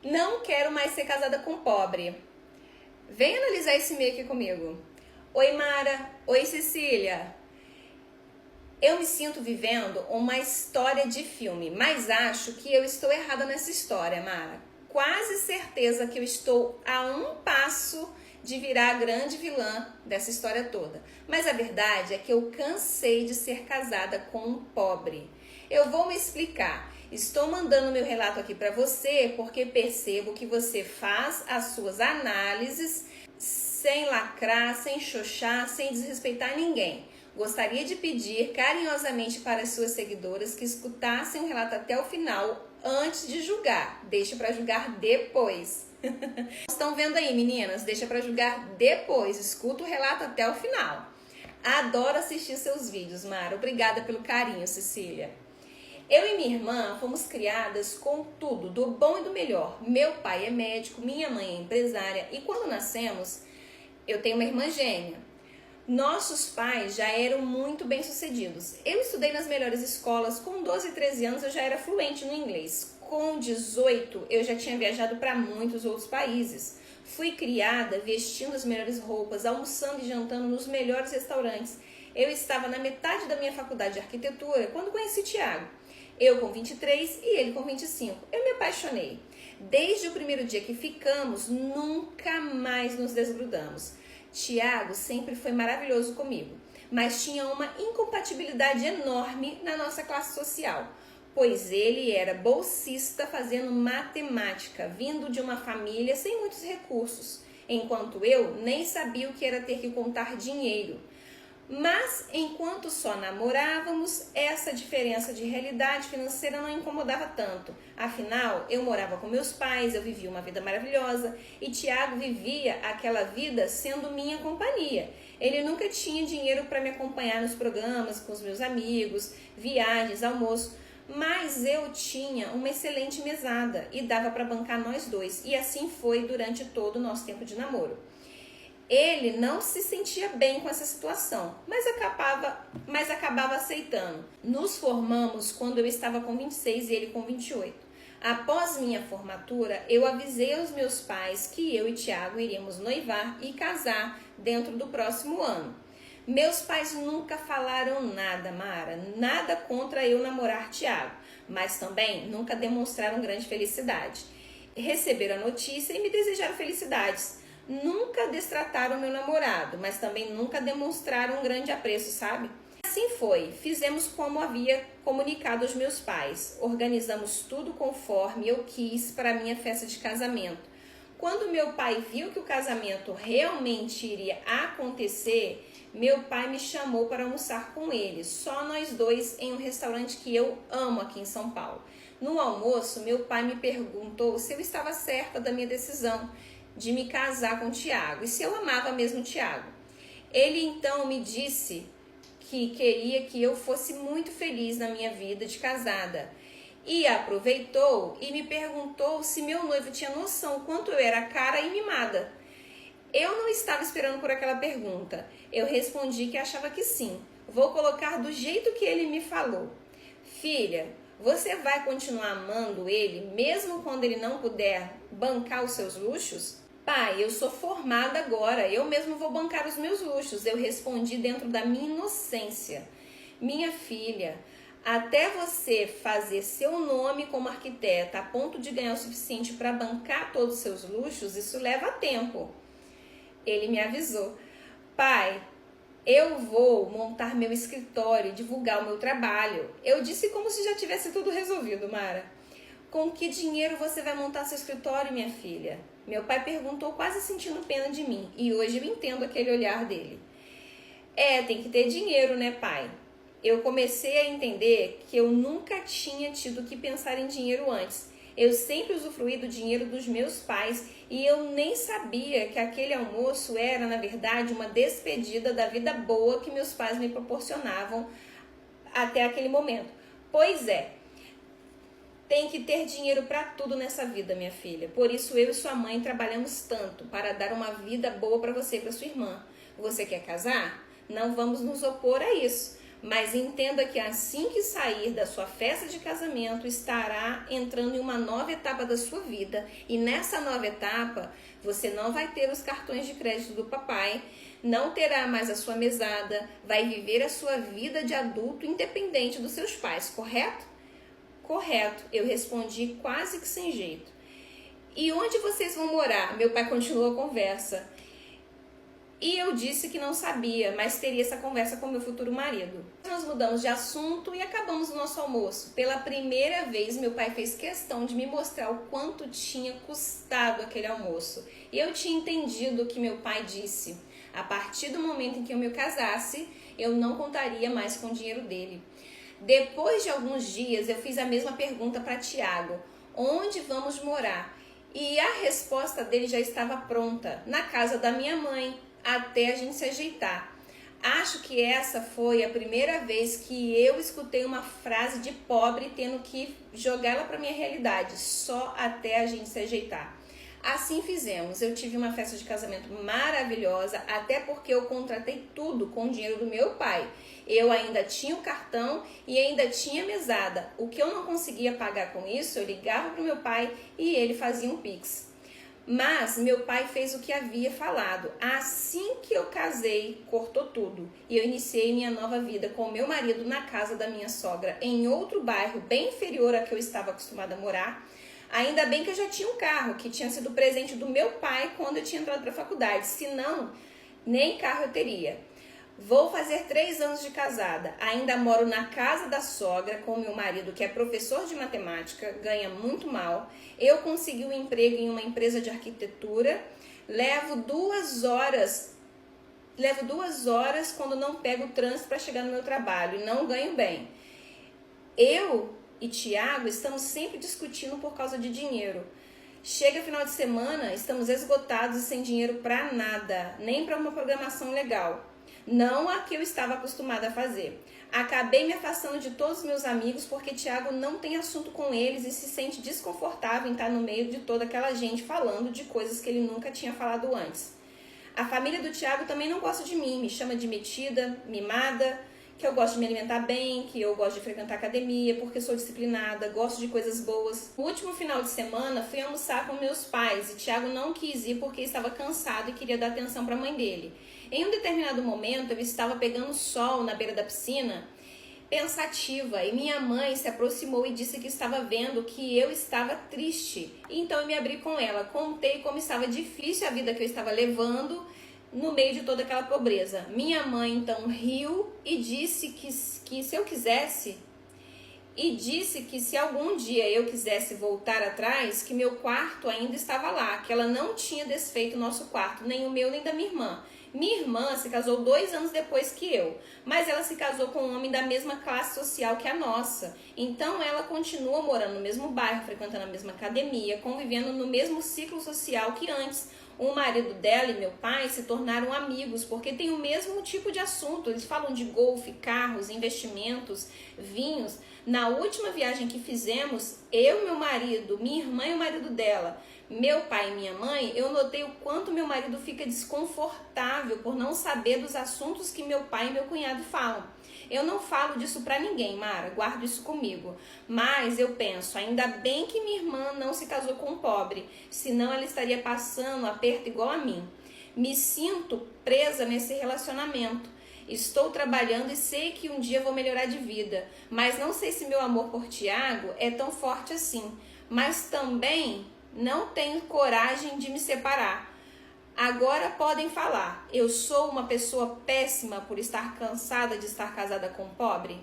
Não quero mais ser casada com pobre. Vem analisar esse e-mail aqui comigo. Oi, Mara. Oi, Cecília. Eu me sinto vivendo uma história de filme, mas acho que eu estou errada nessa história, Mara. Quase certeza que eu estou a um passo de virar a grande vilã dessa história toda. Mas a verdade é que eu cansei de ser casada com um pobre. Eu vou me explicar. Estou mandando meu relato aqui para você porque percebo que você faz as suas análises sem lacrar, sem xoxar, sem desrespeitar ninguém. Gostaria de pedir carinhosamente para as suas seguidoras que escutassem o relato até o final antes de julgar. Deixa para julgar depois. Estão vendo aí, meninas? Deixa para julgar depois. Escuta o relato até o final. Adoro assistir seus vídeos, Mara. Obrigada pelo carinho, Cecília. Eu e minha irmã fomos criadas com tudo, do bom e do melhor. Meu pai é médico, minha mãe é empresária e quando nascemos, eu tenho uma irmã gêmea. Nossos pais já eram muito bem-sucedidos. Eu estudei nas melhores escolas, com 12 e 13 anos eu já era fluente no inglês. Com 18 eu já tinha viajado para muitos outros países. Fui criada vestindo as melhores roupas, almoçando e jantando nos melhores restaurantes. Eu estava na metade da minha faculdade de arquitetura quando conheci Tiago. Eu com 23 e ele com 25. Eu me apaixonei. Desde o primeiro dia que ficamos, nunca mais nos desgrudamos. Tiago sempre foi maravilhoso comigo, mas tinha uma incompatibilidade enorme na nossa classe social, pois ele era bolsista fazendo matemática, vindo de uma família sem muitos recursos, enquanto eu nem sabia o que era ter que contar dinheiro. Mas, enquanto só namorávamos, essa diferença de realidade financeira não incomodava tanto. Afinal, eu morava com meus pais, eu vivia uma vida maravilhosa e Tiago vivia aquela vida sendo minha companhia. Ele nunca tinha dinheiro para me acompanhar nos programas com os meus amigos, viagens, almoço, mas eu tinha uma excelente mesada e dava para bancar nós dois. E assim foi durante todo o nosso tempo de namoro. Ele não se sentia bem com essa situação, mas acabava aceitando. Nos formamos quando eu estava com 26 e ele com 28. Após minha formatura, eu avisei aos meus pais que eu e Tiago iríamos noivar e casar dentro do próximo ano. Meus pais nunca falaram nada, Mara, nada contra eu namorar Tiago, mas também nunca demonstraram grande felicidade. Receberam a notícia e me desejaram felicidades. Nunca destrataram meu namorado, mas também nunca demonstraram um grande apreço, sabe? Assim foi, fizemos como havia comunicado aos meus pais. Organizamos tudo conforme eu quis para a minha festa de casamento. Quando meu pai viu que o casamento realmente iria acontecer, meu pai me chamou para almoçar com ele, só nós dois em um restaurante que eu amo aqui em São Paulo. No almoço, meu pai me perguntou se eu estava certa da minha decisão de me casar com o Tiago e se eu amava mesmo o Tiago. Ele então me disse que queria que eu fosse muito feliz na minha vida de casada e aproveitou e me perguntou se meu noivo tinha noção quanto eu era cara e mimada. Eu não estava esperando por aquela pergunta. Eu respondi que achava que sim. Vou colocar do jeito que ele me falou. Filha, você vai continuar amando ele mesmo quando ele não puder bancar os seus luxos? Pai, eu sou formada agora, eu mesmo vou bancar os meus luxos. Eu respondi dentro da minha inocência. Minha filha, até você fazer seu nome como arquiteta a ponto de ganhar o suficiente para bancar todos os seus luxos, isso leva tempo. Ele me avisou. Pai, eu vou montar meu escritório e divulgar o meu trabalho. Eu disse como se já tivesse tudo resolvido, Mara. Com que dinheiro você vai montar seu escritório, minha filha? Meu pai perguntou, quase sentindo pena de mim. E hoje eu entendo aquele olhar dele. Tem que ter dinheiro, né, pai? Eu comecei a entender que eu nunca tinha tido que pensar em dinheiro antes. Eu sempre usufruí do dinheiro dos meus pais e eu nem sabia que aquele almoço era, na verdade, uma despedida da vida boa que meus pais me proporcionavam até aquele momento. Pois é. Tem que ter dinheiro para tudo nessa vida, minha filha. Por isso eu e sua mãe trabalhamos tanto para dar uma vida boa para você e para sua irmã. Você quer casar? Não vamos nos opor a isso. Mas entenda que assim que sair da sua festa de casamento, estará entrando em uma nova etapa da sua vida. E nessa nova etapa, você não vai ter os cartões de crédito do papai, não terá mais a sua mesada, vai viver a sua vida de adulto independente dos seus pais, correto? Correto, eu respondi quase que sem jeito. E onde vocês vão morar? Meu pai continuou a conversa. E eu disse que não sabia, mas teria essa conversa com meu futuro marido. Nós mudamos de assunto e acabamos o nosso almoço. Pela primeira vez, meu pai fez questão de me mostrar o quanto tinha custado aquele almoço. E eu tinha entendido o que meu pai disse. A partir do momento em que eu me casasse, eu não contaria mais com o dinheiro dele. Depois de alguns dias, eu fiz a mesma pergunta para Tiago. Onde vamos morar? E a resposta dele já estava pronta, na casa da minha mãe, até a gente se ajeitar. Acho que essa foi a primeira vez que eu escutei uma frase de pobre tendo que jogá-la para minha realidade, só até a gente se ajeitar. Assim fizemos. Eu tive uma festa de casamento maravilhosa, até porque eu contratei tudo com o dinheiro do meu pai. Eu ainda tinha o cartão e ainda tinha mesada. O que eu não conseguia pagar com isso, eu ligava para o meu pai e ele fazia um Pix. Mas meu pai fez o que havia falado. Assim que eu casei, cortou tudo. E eu iniciei minha nova vida com o meu marido na casa da minha sogra, em outro bairro bem inferior a que eu estava acostumada a morar. Ainda bem que eu já tinha um carro, que tinha sido presente do meu pai quando eu tinha entrado para a faculdade. Senão, nem carro eu teria. Vou fazer 3 anos de casada. Ainda moro na casa da sogra com meu marido, que é professor de matemática, ganha muito mal. Eu consegui um emprego em uma empresa de arquitetura. Levo 2 horas quando não pego o trânsito para chegar no meu trabalho e não ganho bem. Eu e Tiago estamos sempre discutindo por causa de dinheiro. Chega final de semana, estamos esgotados e sem dinheiro para nada, nem para uma programação legal. Não a que eu estava acostumada a fazer. Acabei me afastando de todos os meus amigos porque Tiago não tem assunto com eles e se sente desconfortável em estar no meio de toda aquela gente falando de coisas que ele nunca tinha falado antes. A família do Tiago também não gosta de mim, me chama de metida, mimada, que eu gosto de me alimentar bem, que eu gosto de frequentar academia, porque sou disciplinada, gosto de coisas boas. No último final de semana, fui almoçar com meus pais e Tiago não quis ir porque estava cansado e queria dar atenção para a mãe dele. Em um determinado momento, eu estava pegando sol na beira da piscina, pensativa, e minha mãe se aproximou e disse que estava vendo que eu estava triste. Então eu me abri com ela, contei como estava difícil a vida que eu estava levando no meio de toda aquela pobreza. Minha mãe então riu e disse que se eu quisesse, e disse que se algum dia eu quisesse voltar atrás, que meu quarto ainda estava lá, que ela não tinha desfeito o nosso quarto, nem o meu nem da minha irmã. Minha irmã se casou 2 anos depois que eu, mas ela se casou com um homem da mesma classe social que a nossa. Então ela continua morando no mesmo bairro, frequentando a mesma academia, convivendo no mesmo ciclo social que antes. O marido dela e meu pai se tornaram amigos porque tem o mesmo tipo de assunto. Eles falam de golfe, carros, investimentos, vinhos. Na última viagem que fizemos, eu, meu marido, minha irmã e o marido dela, meu pai e minha mãe, eu notei o quanto meu marido fica desconfortável por não saber dos assuntos que meu pai e meu cunhado falam. Eu não falo disso pra ninguém, Mara, guardo isso comigo. Mas eu penso, ainda bem que minha irmã não se casou com um pobre, senão ela estaria passando aperto igual a mim. Me sinto presa nesse relacionamento. Estou trabalhando e sei que um dia vou melhorar de vida, mas não sei se meu amor por Tiago é tão forte assim. Mas também não tenho coragem de me separar. Agora podem falar, eu sou uma pessoa péssima por estar cansada de estar casada com um pobre?